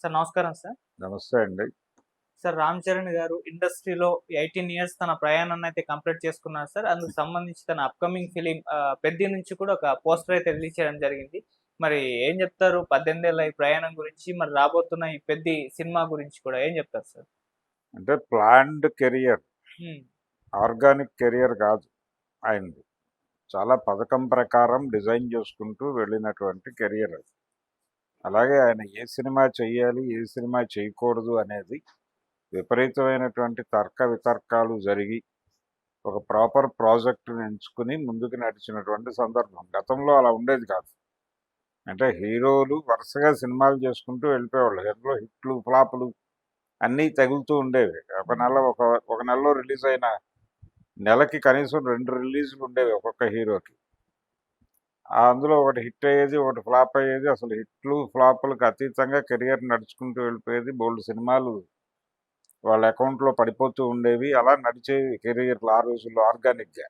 Sir నమస్కారం sir. నమస్తే అండి. సార్ 'రామ్ చరణ్' గారు ఇండస్ట్రీలో 18 ఇయర్స్ తన ప్రయాణాన్ని అయితే కంప్లీట్ చేసుకున్నారు సార్. అందుకు సంబంధించి తన అప్‌కమింగ్ ఫిల్మ్ 'పెద్ది' నుంచి కూడా ఒక పోస్టర్ అయితే రిలీజ్ చేయడం జరిగింది. మరి ఏం చెప్తారు 18 ఏళ్ల ఈ ప్రయాణం గురించి? మరి రాబోతున్న ఈ 'పెద్ది' సినిమా గురించి కూడా ఏం చెప్తారు సార్? అంటే ప్లాన్డ్ కెరియర్, హ్మ్. ఆర్గానిక్ కెరియర్ కాదు ఆయనది. చాలా పథకం ప్రకారం డిజైన్ చేసుకుంటూ వెళ్ళినటువంటి కెరియర్ అది. అలాగే ఆయన ఏ సినిమా చెయ్యాలి, ఏ సినిమా చేయకూడదు అనేది విపరీతమైనటువంటి తర్క వితర్కాలు జరిగి ఒక ప్రాపర్ ప్రాజెక్టుని ఎంచుకుని ముందుకు నడిచినటువంటి సందర్భం. గతంలో అలా ఉండేది కాదు. అంటే హీరోలు వరుసగా సినిమాలు చేసుకుంటూ వెళ్ళిపోయేవాళ్ళు. అందులో హిట్లు, ఫ్లాపులు అన్నీ తగులుతూ ఉండేవి. ఒక నెలలో రిలీజ్ అయిన నెలకి కనీసం 2 రిలీజులు ఉండేవి ఒక్కొక్క హీరోకి. అందులో ఒకటి హిట్ అయ్యేది, ఒకటి ఫ్లాప్ అయ్యేది. అసలు హిట్లు, ఫ్లాపులకు అతీతంగా కెరియర్ నడుచుకుంటూ వెళ్ళిపోయేది. బోల్డు సినిమాలు వాళ్ళ అకౌంట్లో పడిపోతూ ఉండేవి. అలా నడిచేవి కెరియర్లు ఆ రోజుల్లో ఆర్గానిక్గా.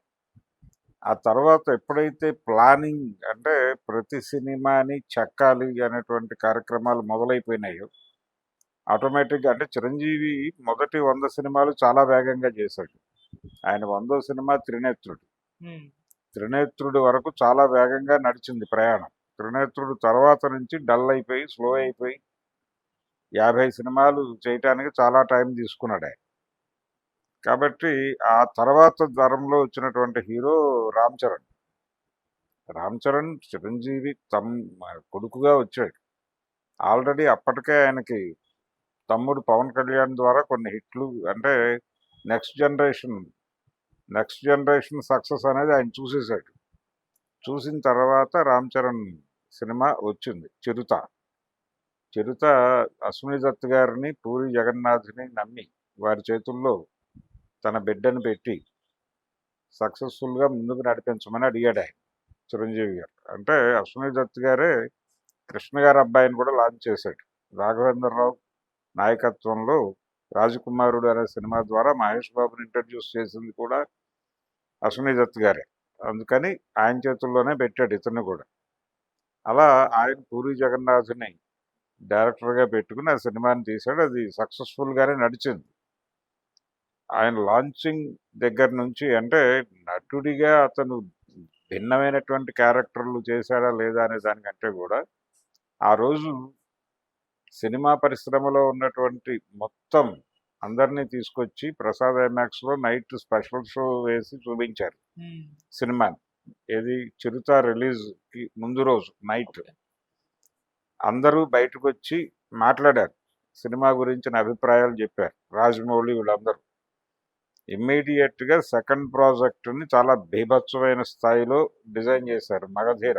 ఆ తర్వాత ఎప్పుడైతే ప్లానింగ్ అంటే ప్రతి సినిమాని చెక్కాలి అనేటువంటి కార్యక్రమాలు మొదలైపోయినాయో ఆటోమేటిక్గా అంటే చిరంజీవి మొదటి 100 సినిమాలు చాలా వేగంగా చేశాడు. ఆయన 100వ సినిమా త్రినేత్రుడు. హ్మ్. త్రినేత్రుడి వరకు చాలా వేగంగా నడిచింది ప్రయాణం. త్రినేత్రుడు తర్వాత నుంచి డల్ అయిపోయి, స్లో అయిపోయి 50 సినిమాలు చేయటానికి చాలా టైం తీసుకున్నాడు ఆయన. కాబట్టి ఆ తర్వాత తరంలో వచ్చినటువంటి హీరో రామ్ చరణ్. రామ్ చరణ్ చిరంజీవి కొడుకుగా వచ్చాడు. ఆల్రెడీ అప్పటికే ఆయనకి తమ్ముడు పవన్ కళ్యాణ్ ద్వారా కొన్ని హిట్లు అంటే నెక్స్ట్ జనరేషన్ సక్సెస్ అనేది ఆయన చూసేశాడు. చూసిన తర్వాత రామ్ చరణ్ సినిమా వచ్చింది చిరుత. అశ్విని దత్ గారిని, పూరి జగన్నాథ్ని నమ్మి వారి చేతుల్లో తన బిడ్డను పెట్టి సక్సెస్ఫుల్గా ముందుకు నడిపించమని అడిగాడు ఆయన చిరంజీవి గారు. అంటే అశ్విని దత్ గారే కృష్ణ గారి అబ్బాయిని కూడా లాంచ్ చేశాడు. రాఘవేంద్రరావు నాయకత్వంలో రాజకుమారుడు అనే సినిమా ద్వారా మహేష్ బాబుని ఇంట్రడ్యూస్ చేసింది కూడా అశ్విని దత్ గారే. అందుకని ఆయన చేతుల్లోనే పెట్టాడు ఇతన్ని కూడా. అలా ఆయన పూరి జగన్నాథ్ని డైరెక్టర్గా పెట్టుకుని ఆ సినిమాని తీశాడు. అది సక్సెస్ఫుల్గానే నడిచింది. ఆయన లాంచింగ్ దగ్గర నుంచి అంటే నటుడిగా అతను భిన్నమైనటువంటి క్యారెక్టర్లు చేశాడా లేదా అనే దానికంటే కూడా ఆ రోజు సినిమా పరిశ్రమలో ఉన్నటువంటి మొత్తం అందరినీ తీసుకొచ్చి ప్రసాద్ ఐమాక్స్లో నైట్ స్పెషల్ షో వేసి చూపించారు సినిమాని. ఏది చిరుత రిలీజ్కి ముందు రోజు నైట్ అందరూ బయటకు వచ్చి మాట్లాడారు, సినిమా గురించిన అభిప్రాయాలు చెప్పారు. రాజమౌళి వీళ్ళందరూ ఇమ్మీడియట్గా సెకండ్ ప్రాజెక్టుని చాలా బీభత్సమైన స్థాయిలో డిజైన్ చేశారు మగధీర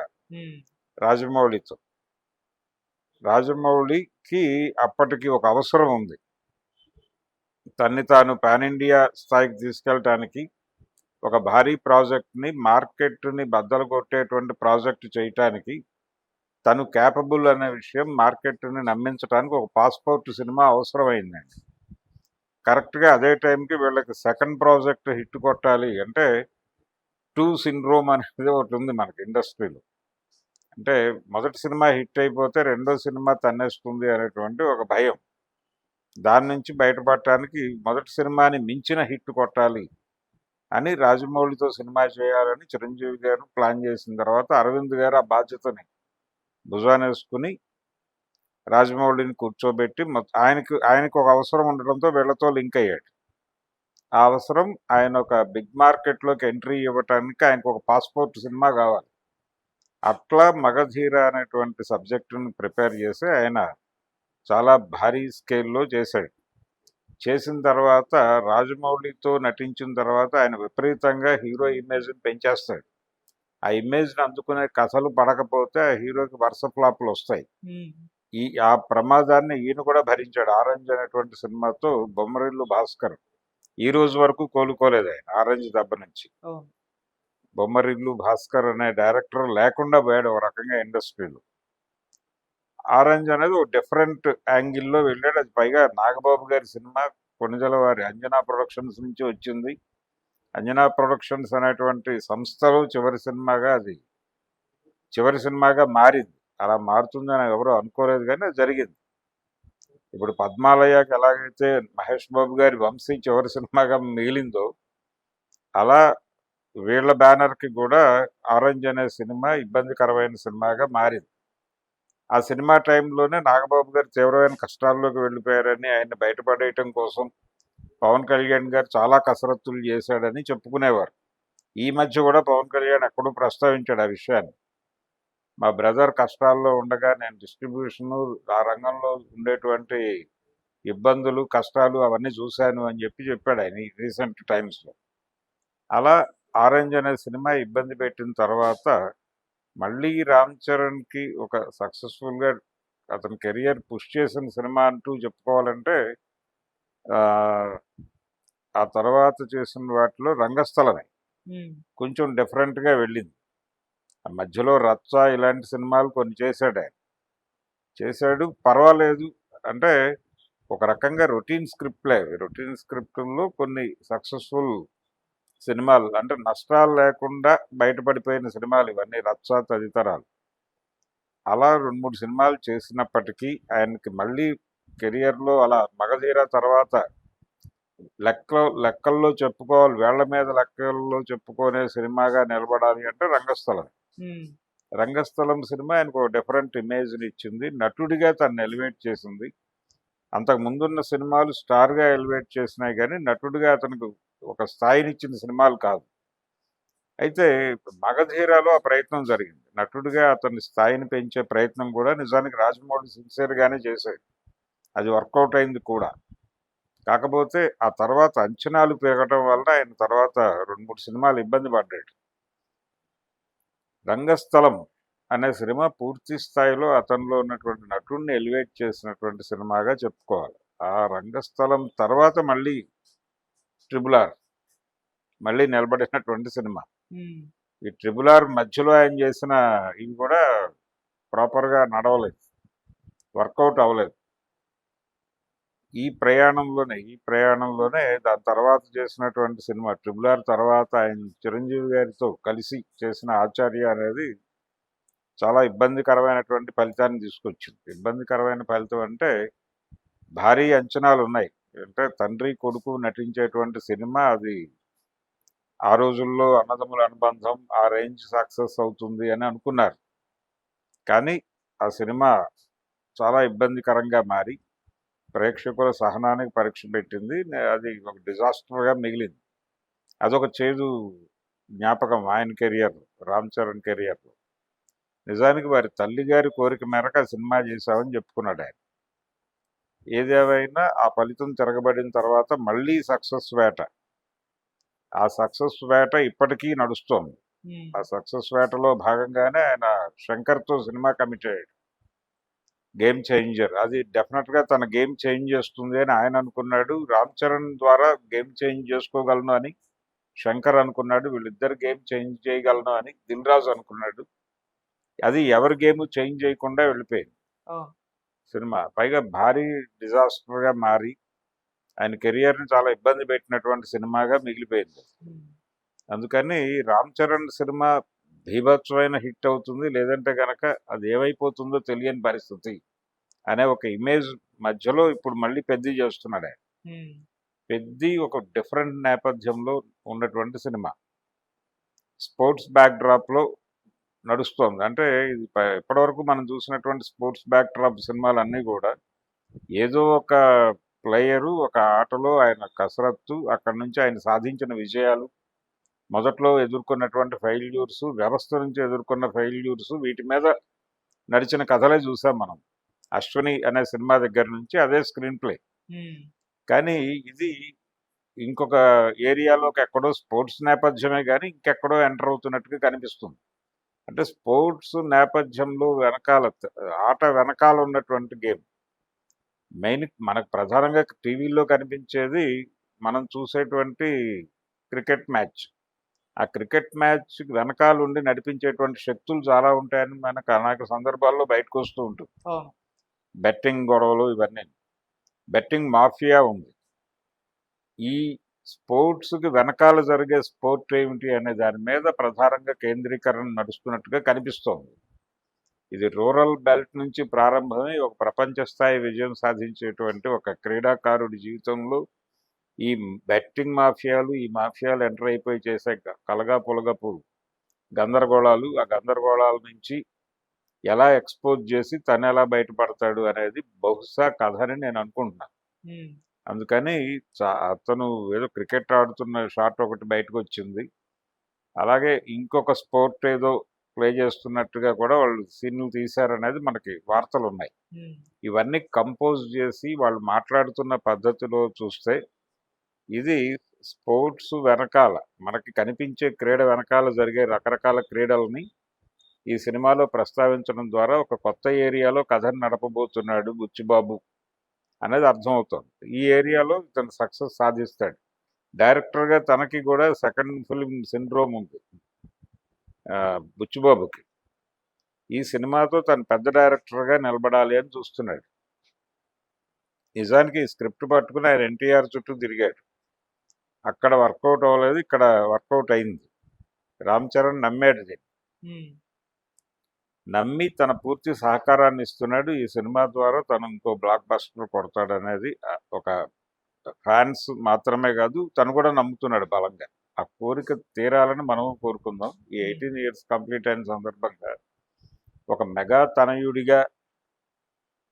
రాజమౌళితో. రాజమౌళికి అప్పటికి ఒక అవసరం ఉంది, తన్ని తాను పాన్ ఇండియా స్థాయికి తీసుకెళ్ళటానికి ఒక భారీ ప్రాజెక్ట్ని, మార్కెట్ని బద్దలు కొట్టేటువంటి ప్రాజెక్టు చేయటానికి తను క్యాపబుల్ అనే విషయం మార్కెట్ని నమ్మించడానికి ఒక పాస్పోర్ట్ సినిమా అవసరమైందండి. కరెక్ట్గా అదే టైంకి వీళ్ళకి సెకండ్ ప్రాజెక్ట్ హిట్ కొట్టాలి అంటే 2 సిండ్రోమ్ అనేది ఒకటి ఉంది మనకి ఇండస్ట్రీలో. అంటే మొదటి సినిమా హిట్ అయిపోతే రెండో సినిమా తన్నేస్తుంది అనేటువంటి ఒక భయం. దాని నుంచి బయటపడటానికి మొదటి సినిమాని మించిన హిట్ కొట్టాలి అని రాజమౌళితో సినిమా చేయాలని చిరంజీవి గారు ప్లాన్ చేసిన తర్వాత అరవింద్ గారు ఆ బాధ్యతని భుజానేసుకుని రాజమౌళిని కూర్చోబెట్టి ఆయనకు ఒక అవసరం ఉండడంతో వీళ్ళతో లింక్ అయ్యాడు. ఆ అవసరం ఆయన ఒక బిగ్ మార్కెట్లోకి ఎంట్రీ ఇవ్వటానికి ఆయనకు ఒక పాస్పోర్ట్ సినిమా కావాలి. అట్లా మగధీర అనేటువంటి సబ్జెక్టుని ప్రిపేర్ చేసి ఆయన చాలా భారీ స్కేల్లో చేశాడు. చేసిన తర్వాత రాజమౌళితో నటించిన తర్వాత ఆయన విపరీతంగా హీరో ఇమేజ్ని పెంచేస్తాడు. ఆ ఇమేజ్ని అందుకునే కథలు పడకపోతే ఆ హీరోకి వరుస ఫ్లాపులు వస్తాయి. ఆ ప్రమాదాన్ని ఈయన కూడా భరించాడు. ఆరెంజ్ అనేటువంటి సినిమాతో బొమ్మరిల్లు భాస్కర్ ఈ రోజు వరకు కోలుకోలేదు ఆయన ఆరెంజ్ దెబ్బ నుంచి. బొమ్మరిల్లు భాస్కర్ అనే డైరెక్టర్ లేకుండా పోయాడు ఒక రకంగా ఇండస్ట్రీలో. ఆరెంజ్ అనేది ఒక డిఫరెంట్ యాంగిల్లో వెళ్ళాడు. అది పైగా నాగబాబు గారి సినిమా, కొణిదెల వారి అంజనా ప్రొడక్షన్స్ నుంచి వచ్చింది. అంజనా ప్రొడక్షన్స్ అనేటువంటి సంస్థలో చివరి సినిమాగా మారింది. అలా మారుతుందని ఎవరు అనుకోలేదు, కానీ అది జరిగింది. ఇప్పుడు పద్మాలయకి ఎలాగైతే మహేష్ బాబు గారి వంశీ చివరి సినిమాగా మిగిలిందో, అలా వీళ్ళ బ్యానర్కి కూడా ఆరెంజ్ అనే సినిమా ఇబ్బందికరమైన సినిమాగా మారింది. ఆ సినిమా టైంలోనే నాగబాబు గారు తీవ్రమైన కష్టాల్లోకి వెళ్ళిపోయారని, ఆయన బయటపడేయటం కోసం పవన్ కళ్యాణ్ గారు చాలా కసరత్తులు చేశాడని చెప్పుకునేవారు. ఈ మధ్య కూడా పవన్ కళ్యాణ్ ఎక్కడో ప్రస్తావించాడు ఆ విషయాన్ని. మా బ్రదర్ కష్టాల్లో ఉండగా నేను డిస్ట్రిబ్యూషన్ ఆ రంగంలో ఉండేటువంటి ఇబ్బందులు, కష్టాలు అవన్నీ చూశాను అని చెప్పాడు ఆయన ఈ రీసెంట్ టైమ్స్లో. అలా ఆరెంజ్ అనే సినిమా ఇబ్బంది పెట్టిన తర్వాత మళ్ళీ రామ్ చరణ్కి ఒక సక్సెస్ఫుల్గా అతని కెరియర్ పుష్ చేసిన సినిమా అంటూ చెప్పుకోవాలంటే ఆ, ఆ తర్వాత చేసిన వాటిలో రంగస్థలమే కొంచెం డిఫరెంట్గా వెళ్ళింది. ఆ మధ్యలో రచ్చ ఇలాంటి సినిమాలు కొన్ని చేశాడు ఆయన. చేశాడు, పర్వాలేదు. అంటే ఒక రకంగా రొటీన్ స్క్రిప్ట్లే. రొటీన్ స్క్రిప్ట్లో కొన్ని సక్సెస్ఫుల్ సినిమాలు, అంటే నష్టాలు లేకుండా బయటపడిపోయిన సినిమాలు ఇవన్నీ, రచ్చ తదితరాలు. అలా 2-3 సినిమాలు చేసినప్పటికీ ఆయనకి మళ్ళీ కెరియర్లో అలా మగధీర తర్వాత లెక్కల్లో చెప్పుకోవాలి, వేళ్ల మీద లెక్కల్లో చెప్పుకునే సినిమాగా నిలబడాలి అంటే రంగస్థలం. రంగస్థలం సినిమా ఆయనకు ఒక డిఫరెంట్ ఇమేజ్ని ఇచ్చింది, నటుడిగా తను ఎలివేట్ చేసింది. అంతకు ముందున్న సినిమాలు స్టార్గా ఎలివేట్ చేసినాయి కానీ నటుడిగా అతనికి ఒక స్థాయినిచ్చిన సినిమాలు కాదు. అయితే మగధీరాలో ఆ ప్రయత్నం జరిగింది, నటుడిగా అతని స్థాయిని పెంచే ప్రయత్నం కూడా నిజానికి రాజమౌళి సిన్సియర్గానే చేశాడు. అది వర్కౌట్ అయింది కూడా. కాకపోతే ఆ తర్వాత అంచనాలు పెరగడం వల్ల ఆయన తర్వాత 2-3 సినిమాలు ఇబ్బంది పడ్డాడు. రంగస్థలం అనే సినిమా పూర్తి స్థాయిలో అతనిలో ఉన్నటువంటి నటుడిని ఎలివేట్ చేసినటువంటి సినిమాగా చెప్పుకోవాలి. ఆ రంగస్థలం తర్వాత మళ్ళీ ట్రిపుల్ ఆర్ మళ్ళీ నిలబడినటువంటి సినిమా. ఈ ట్రిపుల్ ఆర్ మధ్యలో ఆయన చేసిన ఇవి కూడా ప్రాపర్గా నడవలేదు, వర్కౌట్ అవ్వలేదు. ఈ ప్రయాణంలోనే దాని తర్వాత చేసినటువంటి సినిమా ట్రిపుల్ ఆర్ తర్వాత ఆయన చిరంజీవి గారితో కలిసి చేసిన ఆచార్య అనేది చాలా ఇబ్బందికరమైనటువంటి ఫలితాన్ని తీసుకొచ్చింది. ఇబ్బందికరమైన ఫలితం అంటే భారీ అంచనాలు ఉన్నాయి. అంటే తండ్రి కొడుకు నటించేటువంటి సినిమా, అది ఆ రోజుల్లో అన్నదమ్ముల అనుబంధం ఆ రేంజ్ సక్సెస్ అవుతుంది అని అనుకున్నారు. కానీ ఆ సినిమా చాలా ఇబ్బందికరంగా మారి ప్రేక్షకుల సహనానికి పరీక్ష పెట్టింది. అది ఒక డిజాస్టర్గా మిగిలింది. అదొక చేదు జ్ఞాపకం ఆయన కెరియర్, రామ్ చరణ్ కెరియర్లో. నిజానికి వారి తల్లి గారి కోరిక మేరకు ఆ సినిమా చేశామని చెప్పుకున్నాడు ఆయన. ఏదేమైనా ఆ ఫలితం తిరగబడిన తర్వాత మళ్ళీ సక్సెస్ వేట. ఆ సక్సెస్ వేట ఇప్పటికీ నడుస్తోంది. ఆ సక్సెస్ వేటలో భాగంగానే ఆయన శంకర్తో సినిమా కమిట్ అయ్యాడు, గేమ్ చేంజర్. అది డెఫినెట్గా తన గేమ్ చేంజ్ చేస్తుంది అని ఆయన అనుకున్నాడు. రామ్ చరణ్ ద్వారా గేమ్ చేంజ్ చేసుకోగలను అని శంకర్ అనుకున్నాడు. వీళ్ళిద్దరు గేమ్ చేంజ్ చేయగలను అని దిల్ రాజు అనుకున్నాడు. అది ఎవరి గేమ్ చేంజ్ చేయకుండా వెళ్ళిపోయింది సినిమా. పైగా భారీ డిజాస్టర్గా మారి ఆయన కెరియర్ని చాలా ఇబ్బంది పెట్టినటువంటి సినిమాగా మిగిలిపోయింది. అందుకని రామ్ చరణ్ సినిమా బీభత్సమైన హిట్ అవుతుంది, లేదంటే కనుక అది ఏమైపోతుందో తెలియని పరిస్థితి అనే ఒక ఇమేజ్ మధ్యలో ఇప్పుడు మళ్ళీ పెద్ద చేస్తున్నాడు ఆయన. పెద్ద ఒక డిఫరెంట్ నేపథ్యంలో ఉన్నటువంటి సినిమా, స్పోర్ట్స్ బ్యాక్ డ్రాప్లో నడుస్తోంది. అంటే ఇది ఇప్పటివరకు మనం చూసినటువంటి స్పోర్ట్స్ బ్యాక్ డ్రాప్ సినిమాలన్నీ కూడా ఏదో ఒక ప్లేయరు ఒక ఆటలో ఆయన కసరత్తు, అక్కడి నుంచి ఆయన సాధించిన విజయాలు, మొదట్లో ఎదుర్కొన్నటువంటి ఫెయిల్యూర్స్, వ్యవస్థ నుంచి ఎదుర్కొన్న ఫెయిల్యూర్స్, వీటి మీద నడిచిన కథలే చూసాం మనం. అశ్విని అనే సినిమా దగ్గర నుంచి అదే స్క్రీన్ ప్లే. కానీ ఇది ఇంకొక ఏరియాలోకి ఎక్కడో స్పోర్ట్స్ నేపథ్యమే కానీ ఇంకెక్కడో ఎంటర్ అవుతున్నట్టుగా కనిపిస్తుంది. అంటే స్పోర్ట్స్ నేపథ్యంలో ఆట వెనకాల ఉన్నటువంటి గేమ్. మెయిన్ మనకు ప్రధానంగా టీవీలో కనిపించేది మనం చూసేటువంటి క్రికెట్ మ్యాచ్. ఆ క్రికెట్ మ్యాచ్ వెనకాల ఉండి నడిపించేటువంటి శక్తులు చాలా ఉంటాయని మనకు అనేక సందర్భాల్లో బయటకు వస్తూ ఉంటుంది. బెట్టింగ్ గొడవలు ఇవన్నీ, బెట్టింగ్ మాఫియా ఉంది. ఈ స్పోర్ట్స్కి వెనకాల జరిగే స్పోర్ట్ ఏమిటి అనే దాని మీద ప్రధానంగా కేంద్రీకరణ నడుస్తున్నట్టుగా కనిపిస్తోంది. ఇది రూరల్ బెల్ట్ నుంచి ప్రారంభమై ఒక ప్రపంచ స్థాయి విజయం సాధించేటువంటి ఒక క్రీడాకారుడి జీవితంలో ఈ బెట్టింగ్ మాఫియాలు, ఈ మాఫియాలు ఎంటర్ అయిపోయి చేసే కలగా పులగపు గందరగోళాలు, ఆ గందరగోళాల నుంచి ఎలా ఎక్స్పోజ్ చేసి తను ఎలా బయటపడతాడు అనేది బహుశా కథ అని నేను అనుకుంటున్నాను. ఉమ్, అందుకని అతను ఏదో క్రికెట్ ఆడుతున్న షాట్ ఒకటి బయటకు వచ్చింది. అలాగే ఇంకొక స్పోర్ట్ ఏదో ప్లే చేస్తున్నట్టుగా కూడా వాళ్ళు సీన్లు తీశారనేది మనకి వార్తలు ఉన్నాయి. ఉమ్, ఇవన్నీ కంపోజ్ చేసి వాళ్ళు మాట్లాడుతున్న పద్ధతిలో చూస్తే ఇది స్పోర్ట్స్ వెనకాల మనకి కనిపించే క్రీడ వెనకాల జరిగే రకరకాల క్రీడల్ని ఈ సినిమాలో ప్రస్తావించడం ద్వారా ఒక కొత్త ఏరియాలో కథను నడపబోతున్నాడు బుచ్చిబాబు అనేది అర్థమవుతుంది. ఈ ఏరియాలో తను సక్సెస్ సాధిస్తాడు. డైరెక్టర్గా తనకి కూడా సెకండ్ ఫిల్మ్ సిండ్రోమ్ ఉంది బుచ్చిబాబుకి. ఈ సినిమాతో తను పెద్ద డైరెక్టర్గా నిలబడాలి అని చూస్తున్నాడు. నిజానికి ఈ స్క్రిప్ట్ పట్టుకుని ఆయన ఎన్టీఆర్ చుట్టూ తిరిగాడు. అక్కడ వర్కౌట్ అవ్వలేదు, ఇక్కడ వర్కౌట్ అయింది. రామ్ చరణ్ నమ్మాడు దీన్ని. ఉమ్, నమ్మి తన పూర్తి సహకారాన్ని ఇస్తున్నాడు. ఈ సినిమా ద్వారా తను ఇంకో బ్లాక్ బస్టర్ కొడతాడు అనేది ఒక ఫ్యాన్స్ మాత్రమే కాదు, తను కూడా నమ్ముతున్నాడు బలంగా. ఆ కోరిక తీరాలని మనం కోరుకుందాం. ఈ 18 years కంప్లీట్ అయిన సందర్భంగా ఒక మెగా తనయుడిగా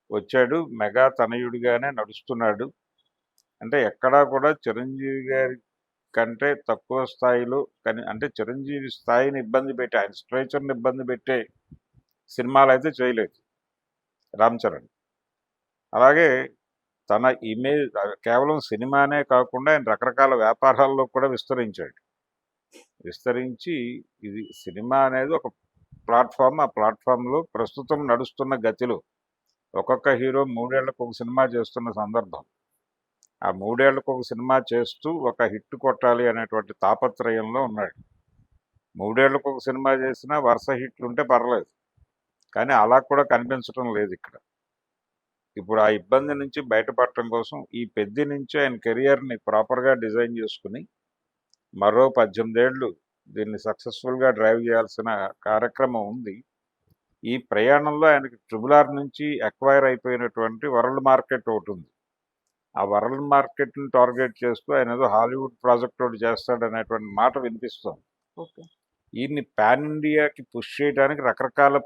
వచ్చాడు, మెగా తనయుడిగానే నడుస్తున్నాడు. అంటే ఎక్కడా కూడా చిరంజీవి గారి కంటే తక్కువ స్థాయిలో అంటే చిరంజీవి స్థాయిని ఇబ్బంది పెట్టి, ఆయన స్ట్రేచర్ని ఇబ్బంది పెట్టే సినిమాలు అయితే చేయలేదు రామ్ చరణ్. అలాగే తన ఇమేజ్ కేవలం సినిమానే కాకుండా ఆయన రకరకాల వ్యాపారాల్లో కూడా విస్తరించి ఇది సినిమా అనేది ఒక ప్లాట్ఫామ్. ఆ ప్లాట్ఫామ్లో ప్రస్తుతం నడుస్తున్న గతిలో ఒక్కొక్క హీరో 3 ఏళ్లకు ఒక సినిమా చేస్తున్న సందర్భం. ఆ 3 ఏళ్లకు ఒక సినిమా చేస్తూ ఒక హిట్ కొట్టాలి అనేటువంటి తాపత్రయంలో ఉన్నాడు. 3 ఏళ్లకు ఒక సినిమా చేసినా వరుస హిట్లు ఉంటే పర్లేదు, కానీ అలా కూడా కనిపించడం లేదు ఇక్కడ. ఇప్పుడు ఆ ఇబ్బంది నుంచి బయటపడటం కోసం ఈ పెద్ది నుంచి ఆయన కెరియర్ని ప్రాపర్గా డిజైన్ చేసుకుని మరో 18 ఏళ్ళు దీన్ని సక్సెస్ఫుల్గా డ్రైవ్ చేయాల్సిన కార్యక్రమం ఉంది. ఈ ప్రయాణంలో ఆయనకి ట్రిబుల్ నుంచి అక్వైర్ అయిపోయినటువంటి వరల్డ్ మార్కెట్ ఒకటి ఉంది. ఆ వరల్డ్ మార్కెట్ని టార్గెట్ చేస్తూ ఆయన ఏదో హాలీవుడ్ ప్రాజెక్ట్ ఒకటి చేస్తాడనేటువంటి మాట వినిపిస్తుంది. ఓకే. ఈయన్ని పాన్ ఇండియాకి పుష్ చేయడానికి రకరకాల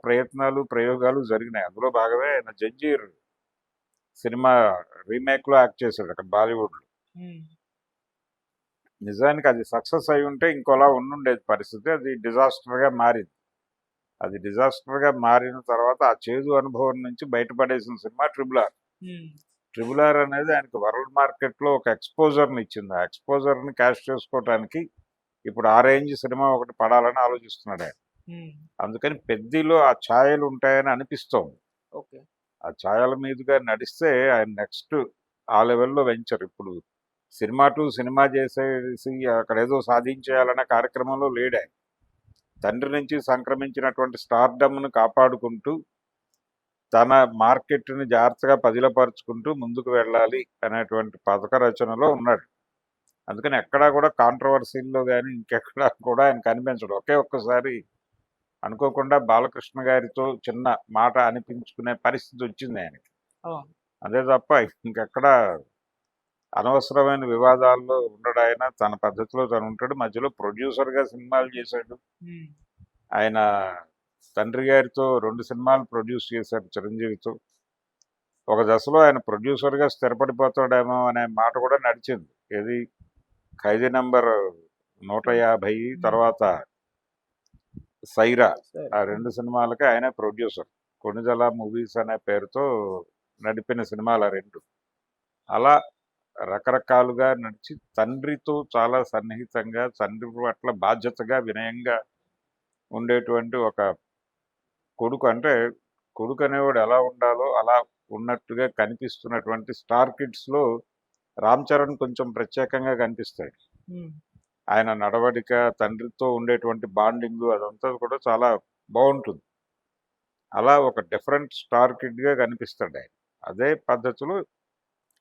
ప్రయోగాలు జరిగినాయి. అందులో భాగమే ఆయన జంజీర్ సినిమా రీమేక్లో యాక్ట్ చేశాడు అక్కడ బాలీవుడ్లో. ఉమ్, నిజానికి అది సక్సెస్ అయి ఉంటే ఇంకోలా ఉండుండేది పరిస్థితి. అది డిజాస్టర్గా మారింది. అది డిజాస్టర్గా మారిన తర్వాత ఆ చేదు అనుభవం నుంచి బయటపడేసిన సినిమా ట్రిబుల్ ఆర్. ఉమ్, ట్రిబుల్ ఆర్ అనేది ఆయనకు వరల్డ్ మార్కెట్లో ఒక ఎక్స్పోజర్ని ఇచ్చింది. ఆ ఎక్స్పోజర్ని క్యాష్ చేసుకోవడానికి ఇప్పుడు ఆ రేంజ్ సినిమా ఒకటి పడాలని ఆలోచిస్తున్నాడు ఆయన. ఉమ్, అందుకని పెద్దిలో ఆ ఛాయలు ఉంటాయని అనిపిస్తోంది. ఓకే. ఆ ఛాయల మీదుగా నడిస్తే ఆయన నెక్స్ట్ ఆ లెవెల్లో వెంచర్. ఇప్పుడు సినిమా టు సినిమా చేసేసి అక్కడ ఏదో సాధించేయాలనే కార్యక్రమంలో లేడు ఆయన. తండ్రి నుంచి సంక్రమించినటువంటి స్టార్డమ్ను కాపాడుకుంటూ తన మార్కెట్ని జాగ్రత్తగా పదిలపరుచుకుంటూ ముందుకు వెళ్ళాలి అనేటువంటి పథక రచనలో ఉన్నాడు. అందుకని ఎక్కడా కూడా కాంట్రవర్సీల్లో కానీ ఇంకెక్కడా కూడా ఆయన కనిపించడు. ఒక్కసారి అనుకోకుండా బాలకృష్ణ గారితో చిన్న మాట అనిపించుకునే పరిస్థితి వచ్చింది ఆయనకి. అవును. అదే తప్ప ఇంకెక్కడ అనవసరమైన వివాదాల్లో ఉండడు. ఆయన తన పద్ధతిలో తను ఉంటాడు. మధ్యలో ప్రొడ్యూసర్గా సినిమాలు చేశాడు. ఉమ్, ఆయన తండ్రి గారితో 2 సినిమాలు ప్రొడ్యూస్ చేశాడు చిరంజీవితో. ఒక దశలో ఆయన ప్రొడ్యూసర్గా స్థిరపడిపోతాడేమో అనే మాట కూడా నడిచింది. ఏది ఖైదీ నంబర్ 150 తర్వాత సైరా, సరే. ఆ 2 సినిమాలకి ఆయనే ప్రొడ్యూసర్. కొణిదెల మూవీస్ అనే పేరుతో నడిపిన సినిమాలు ఆ 2. అలా రకరకాలుగా నడిచి తండ్రితో చాలా సన్నిహితంగా, తండ్రి పట్ల బాధ్యతగా, వినయంగా ఉండేటువంటి ఒక కొడుకు. అంటే కొడుకు అనేవాడు ఎలా ఉండాలో అలా ఉన్నట్టుగా కనిపిస్తున్నటువంటి స్టార్ కిడ్స్లో రామ్ చరణ్ కొంచెం ప్రత్యేకంగా కనిపిస్తాడు. ఉమ్, ఆయన నడవడిక, తండ్రితో ఉండేటువంటి బాండింగు అదంతా కూడా చాలా బాగుంటుంది. అలా ఒక డిఫరెంట్ స్టార్ కిడ్గా కనిపిస్తాడు ఆయన. అదే పద్ధతిలో.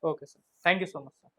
Okay sir. Thank you so much sir.